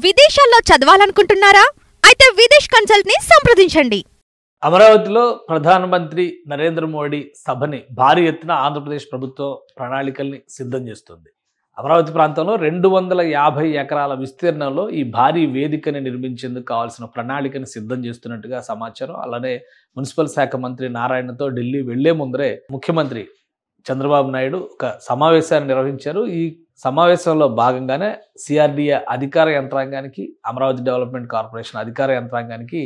విదేశాల్లో చదవాలనుకుంటున్నారా? అయితే విదేశ్ కన్సల్ట్ ని సంప్రదించండి. అమరావతిలో ప్రధానమంత్రి నరేంద్ర మోడీ సభని భారీ ఎత్తున ఆంధ్రప్రదేశ్ ప్రభుత్వం ప్రణాళికల్ని సిద్ధం చేస్తుంది. అమరావతి ప్రాంతంలో 250 ఎకరాల విస్తీర్ణంలో ఈ భారీ వేదికని నిర్మించేందుకు కావాల్సిన ప్రణాళికని సిద్ధం చేస్తున్నట్టుగా సమాచారం. అలానే మున్సిపల్ శాఖ మంత్రి నారాయణతో ఢిల్లీ వెళ్లే ముందరే ముఖ్యమంత్రి చంద్రబాబు నాయుడు ఒక సమావేశాన్ని నిర్వహించారు. ఈ సమావేశంలో భాగంగానే సిఆర్డీఏ అధికార యంత్రాంగానికి, అమరావతి డెవలప్మెంట్ కార్పొరేషన్ అధికార యంత్రాంగానికి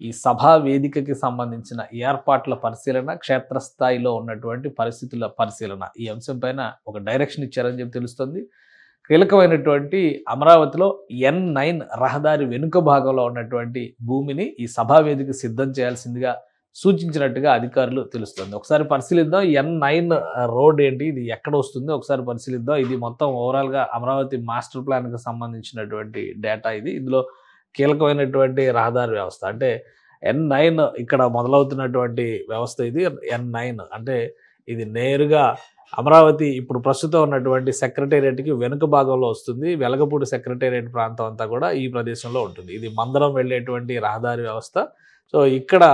ఈ సభా వేదికకి సంబంధించిన ఏర్పాట్ల పరిశీలన, క్షేత్రస్థాయిలో ఉన్నటువంటి పరిస్థితుల పరిశీలన, ఈ అంశం పైన ఒక డైరెక్షన్ ఇచ్చారని చెప్పి తెలుస్తుంది. కీలకమైనటువంటి అమరావతిలో N9 రహదారి వెనుక భాగంలో ఉన్నటువంటి భూమిని ఈ సభా వేదిక సిద్ధం చేయాల్సిందిగా సూచించినట్టుగా అధికారులు తెలుస్తుంది. ఒకసారి పరిశీలిద్దాం, N9 రోడ్ ఏంటి, ఇది ఎక్కడ వస్తుంది ఒకసారి పరిశీలిద్దాం. ఇది మొత్తం ఓవరాల్గా అమరావతి మాస్టర్ ప్లాన్కి సంబంధించినటువంటి డేటా. ఇందులో కీలకమైనటువంటి రహదారి వ్యవస్థ అంటే N9 ఇక్కడ మొదలవుతున్నటువంటి వ్యవస్థ. ఇది N9 అంటే ఇది నేరుగా అమరావతి ఇప్పుడు ప్రస్తుతం ఉన్నటువంటి సెక్రటేరియట్కి వెనుక భాగంలో వస్తుంది. వెలగపూడి సెక్రటేరియట్ ప్రాంతం అంతా కూడా ఈ ప్రదేశంలో ఉంటుంది. ఇది మందరం వెళ్ళేటువంటి రహదారి వ్యవస్థ. సో ఇక్కడ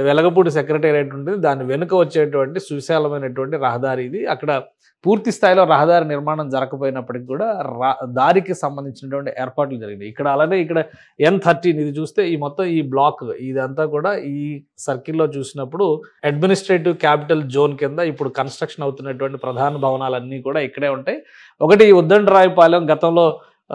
వెలగపూడి సెక్రటేరియట్ ఉంటుంది, దాని వెనుక వచ్చేటువంటి సువిశాలమైనటువంటి రహదారి ఇది. అక్కడ పూర్తి స్థాయిలో రహదారి నిర్మాణం జరగకపోయినప్పటికీ కూడా దారికి సంబంధించినటువంటి ఏర్పాట్లు జరిగినాయి. ఇక్కడ అలానే ఇక్కడ N13 ఇది చూస్తే ఈ మొత్తం ఈ బ్లాక్ ఇదంతా కూడా ఈ సర్కిల్లో చూసినప్పుడు అడ్మినిస్ట్రేటివ్ క్యాపిటల్ జోన్ కింద ఇప్పుడు కన్స్ట్రక్షన్ అవుతున్నటువంటి ప్రధాన భవనాలన్నీ కూడా ఇక్కడే ఉంటాయి. ఒకటి ఉద్దండరాయపాలెం, గతంలో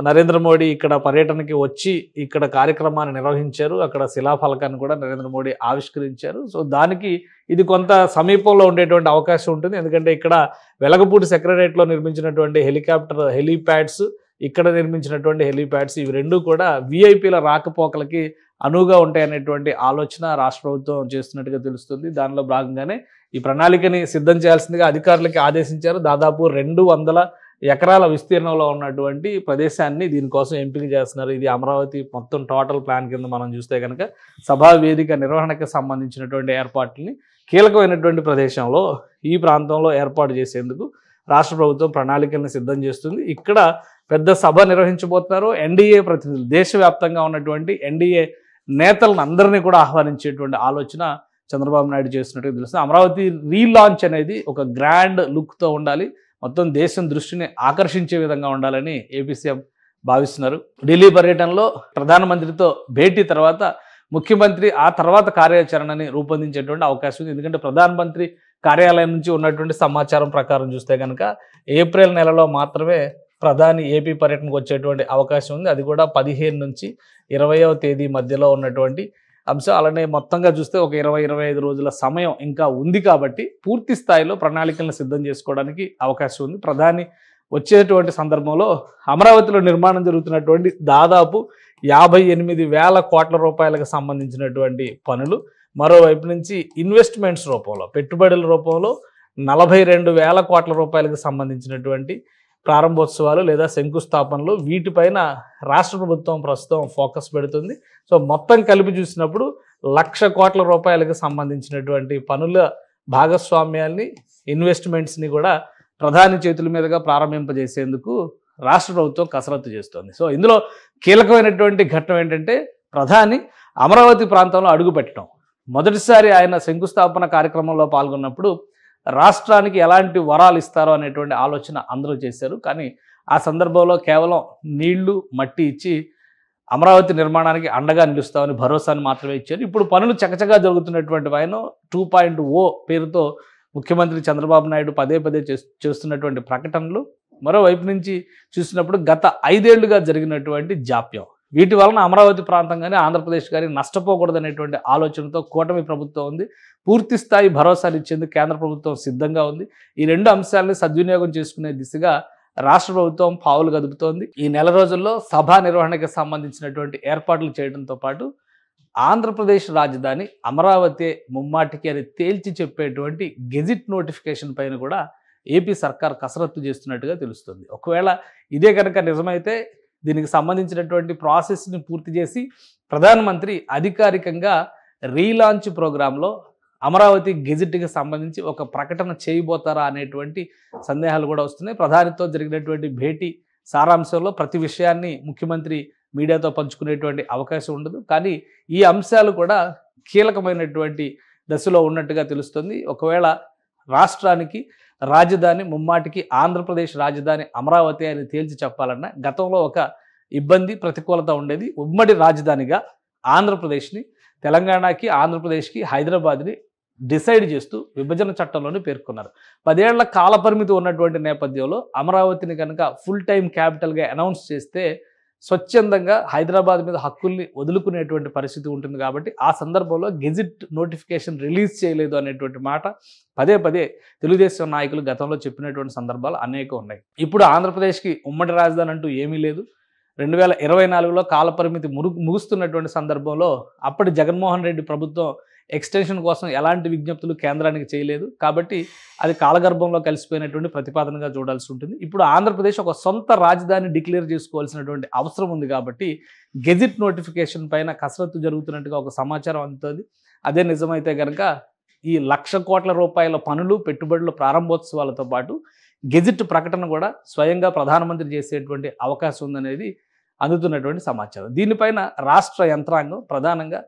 నరేంద్ర మోడీ ఇక్కడ పర్యటనకి వచ్చి ఇక్కడ కార్యక్రమాన్ని నిర్వహించారు. అక్కడ శిలాఫలకాన్ని కూడా నరేంద్ర మోడీ ఆవిష్కరించారు. సో దానికి ఇది కొంత సమీపంలో ఉండేటువంటి అవకాశం ఉంటుంది. ఎందుకంటే ఇక్కడ వెలగపూడి సెక్రటరేట్లో నిర్మించినటువంటి హెలీప్యాడ్స్, ఇక్కడ నిర్మించినటువంటి హెలీప్యాడ్స్, ఇవి రెండు కూడా విఐపీల రాకపోకలకి అనువుగా ఉంటాయనేటువంటి ఆలోచన రాష్ట్ర ప్రభుత్వం చేస్తున్నట్టుగా తెలుస్తుంది. దానిలో భాగంగానే ఈ ప్రణాళికని సిద్ధం చేయాల్సిందిగా అధికారులకి ఆదేశించారు. దాదాపు 200 ఎకరాల విస్తీర్ణంలో ఉన్నటువంటి ప్రదేశాన్ని దీనికోసం ఎంపిక చేస్తున్నారు. ఇది అమరావతి మొత్తం టోటల్ ప్లాన్ కింద మనం చూస్తే కనుక సభా వేదిక నిర్వహణకు సంబంధించినటువంటి ఏర్పాట్లని కీలకమైనటువంటి ప్రదేశంలో ఈ ప్రాంతంలో ఏర్పాటు చేసేందుకు రాష్ట్ర ప్రభుత్వం ప్రణాళికలను సిద్ధం చేస్తుంది. ఇక్కడ పెద్ద సభ నిర్వహించబోతున్నారు. ఎన్డీఏ ప్రతినిధులు, దేశవ్యాప్తంగా ఉన్నటువంటి ఎన్డీఏ నేతలను అందరినీ కూడా ఆహ్వానించేటువంటి ఆలోచన చంద్రబాబు నాయుడు చేస్తున్నట్టుగా తెలుస్తుంది. అమరావతి రీలాంచ్ అనేది ఒక గ్రాండ్ లుక్తో ఉండాలి, మొత్తం దేశం దృష్టిని ఆకర్షించే విధంగా ఉండాలని ఏపీ సీఎం భావిస్తున్నారు. ఢిల్లీ పర్యటనలో ప్రధానమంత్రితో భేటీ తర్వాత ముఖ్యమంత్రి ఆ తర్వాత కార్యాచరణని రూపొందించేటువంటి అవకాశం ఉంది. ఎందుకంటే ప్రధానమంత్రి కార్యాలయం నుంచి ఉన్నటువంటి సమాచారం ప్రకారం చూస్తే కనుక ఏప్రిల్ నెలలో మాత్రమే ప్రధాని ఏపీ పర్యటనకు వచ్చేటువంటి అవకాశం ఉంది. అది కూడా 15 నుంచి 20వ తేదీ మధ్యలో ఉన్నటువంటి అంశం. అలానే మొత్తంగా చూస్తే ఒక 20-25 రోజుల సమయం ఇంకా ఉంది కాబట్టి పూర్తి స్థాయిలో ప్రణాళికలను సిద్ధం చేసుకోవడానికి అవకాశం ఉంది. ప్రధాని వచ్చేటువంటి సందర్భంలో అమరావతిలో నిర్మాణం జరుగుతున్నటువంటి దాదాపు 58,000 కోట్ల రూపాయలకు సంబంధించినటువంటి పనులు, మరోవైపు నుంచి ఇన్వెస్ట్మెంట్స్ రూపంలో, పెట్టుబడుల రూపంలో 42,000 కోట్ల రూపాయలకు సంబంధించినటువంటి ప్రారంభోత్సవాలు లేదా శంకుస్థాపనలు, వీటిపైన రాష్ట్ర ప్రభుత్వం ప్రస్తుతం ఫోకస్ పెడుతుంది. సో మొత్తం కలిపి చూసినప్పుడు 1,00,000 కోట్ల రూపాయలకు సంబంధించినటువంటి పనుల భాగస్వామ్యాల్ని, ఇన్వెస్ట్మెంట్స్ని కూడా ప్రధాని చేతుల మీదుగా ప్రారంభింపజేసేందుకు రాష్ట్ర ప్రభుత్వం కసరత్తు చేస్తోంది. సో ఇందులో కీలకమైనటువంటి ఘట్టం ఏంటంటే ప్రధాని అమరావతి ప్రాంతంలో అడుగుపెట్టడం. మొదటిసారి ఆయన శంకుస్థాపన కార్యక్రమంలో పాల్గొన్నప్పుడు రాష్ట్రానికి ఎలాంటి వరాలు ఇస్తారో అనేటువంటి ఆలోచన అందరూ చేశారు. కానీ ఆ సందర్భంలో కేవలం నీళ్లు, మట్టి ఇచ్చి అమరావతి నిర్మాణానికి అండగా నిలుస్తామని భరోసాను మాత్రమే ఇచ్చారు. ఇప్పుడు పనులు చకచకా జరుగుతున్నటువంటి ఆయన 2.0 పేరుతో ముఖ్యమంత్రి చంద్రబాబు నాయుడు పదే చేస్తున్నటువంటి ప్రకటనలు, మరోవైపు నుంచి చూసినప్పుడు గత 5 ఏళ్లుగా జరిగినటువంటి జాప్యం, వీటి వలన అమరావతి ప్రాంతం కానీ ఆంధ్రప్రదేశ్ కానీ నష్టపోకూడదనేటువంటి ఆలోచనతో కూటమి ప్రభుత్వం ఉంది. పూర్తి స్థాయి భరోసాలు ఇచ్చేందుకు కేంద్ర ప్రభుత్వం సిద్ధంగా ఉంది. ఈ 2 అంశాలని సద్వినియోగం చేసుకునే దిశగా రాష్ట్ర ప్రభుత్వం పావులు కదుపుతోంది. ఈ నెల రోజుల్లో సభా నిర్వహణకు సంబంధించినటువంటి ఏర్పాట్లు చేయడంతో పాటు ఆంధ్రప్రదేశ్ రాజధాని అమరావతి ముమ్మాటికి అని తేల్చి చెప్పేటువంటి గెజిట్ నోటిఫికేషన్ పైన కూడా ఏపీ సర్కార్ కసరత్తు చేస్తున్నట్టుగా తెలుస్తుంది. ఒకవేళ ఇదే కనుక నిజమైతే దీనికి సంబంధించినటువంటి ప్రాసెస్ని పూర్తి చేసి ప్రధానమంత్రి అధికారికంగా రీలాంచ్ ప్రోగ్రాంలో అమరావతి గెజిట్కి సంబంధించి ఒక ప్రకటన చేయబోతారా అనేటువంటి సందేహాలు కూడా వస్తున్నాయి. ప్రధానితో జరిగినటువంటి భేటీ సారాంశంలో ప్రతి విషయాన్ని ముఖ్యమంత్రి మీడియాతో పంచుకునేటువంటి అవకాశం ఉండదు. కానీ ఈ అంశాలు కూడా కీలకమైనటువంటి దశలో ఉన్నట్టుగా తెలుస్తుంది. ఒకవేళ రాష్ట్రానికి రాజధాని ముమ్మాటికి ఆంధ్రప్రదేశ్ రాజధాని అమరావతి అని తేల్చి చెప్పాలన్నా గతంలో ఒక ఇబ్బంది ప్రతికూలత ఉండేది. ఉమ్మడి రాజధానిగా ఆంధ్రప్రదేశ్ని తెలంగాణకి ఆంధ్రప్రదేశ్కి హైదరాబాద్ని డిసైడ్ చేస్తూ విభజన చట్టంలోనే పేర్కొన్నారు. 10 ఏళ్ల కాలపరిమితి ఉన్నటువంటి నేపథ్యంలో అమరావతిని కనుక ఫుల్ టైం క్యాపిటల్గా అనౌన్స్ చేస్తే స్వచ్ఛందంగా హైదరాబాద్ మీద హక్కుల్ని వదులుకునేటువంటి పరిస్థితి ఉంటుంది. కాబట్టి ఆ సందర్భంలో గెజిట్ నోటిఫికేషన్ రిలీజ్ చేయలేదు అనేటువంటి మాట పదే పదే తెలుగుదేశం నాయకులు గతంలో చెప్పినటువంటి సందర్భాలు అనేకం ఉన్నాయి. ఇప్పుడు ఆంధ్రప్రదేశ్కి ఉమ్మడి రాజధాని అంటూ ఏమీ లేదు. 2024లో కాలపరిమితి ముగుస్తున్నటువంటి సందర్భంలో అప్పటి జగన్మోహన్ రెడ్డి ప్రభుత్వం ఎక్స్టెన్షన్ కోసం ఎలాంటి విజ్ఞప్తులు కేంద్రానికి చేయలేదు. కాబట్టి అది కాలగర్భంలో కలిసిపోయినటువంటి ప్రతిపాదనగా చూడాల్సి ఉంటుంది. ఇప్పుడు ఆంధ్రప్రదేశ్ ఒక సొంత రాజధాని డిక్లేర్ చేసుకోవాల్సినటువంటి అవసరం ఉంది. కాబట్టి గెజిట్ నోటిఫికేషన్ పైన కసరత్తు జరుగుతున్నట్టుగా ఒక సమాచారం అందుతుంది. అదే నిజమైతే కనుక ఈ 1,00,000 కోట్ల రూపాయల పనులు పెట్టుబడుల ప్రారంభోత్సవాలతో పాటు గెజిట్ ప్రకటన కూడా స్వయంగా ప్రధానమంత్రి చేసేటువంటి అవకాశం ఉందనేది అందుతున్నటువంటి సమాచారం. దీనిపైన రాష్ట్ర యంత్రాంగం ప్రధానంగా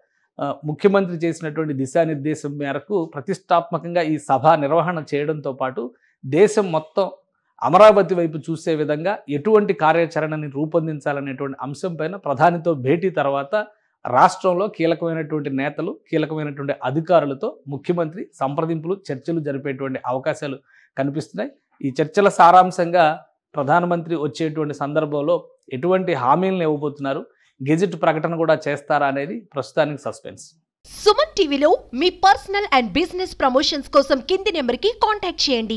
ముఖ్యమంత్రి చేసినటువంటి దిశానిర్దేశం మేరకు ప్రతిష్టాత్మకంగా ఈ సభ నిర్వహణ చేయడంతో పాటు దేశం మొత్తం అమరావతి వైపు చూసే విధంగా ఎటువంటి కార్యాచరణని రూపొందించాలనేటువంటి అంశంపైన ప్రధానితో భేటీ తర్వాత రాష్ట్రంలో కీలకమైనటువంటి నేతలు కీలకమైనటువంటి అధికారులతో ముఖ్యమంత్రి సంప్రదింపులు చర్చలు జరిపేటువంటి అవకాశాలు కనిపిస్తున్నాయి. ఈ చర్చల సారాంశంగా ప్రధానమంత్రి వచ్చేటువంటి సందర్భంలో ఎటువంటి హామీలను ఇవ్వబోతున్నారు, గెజిట్ ప్రకటన కూడా చేస్తారా అనేది ప్రస్తుతానికి సస్పెన్స్. సుమన్ టీవీలో మీ పర్సనల్ అండ్ బిజినెస్ ప్రమోషన్స్ కోసం కింది నెంబర్కి కాంటాక్ట్ చేయండి.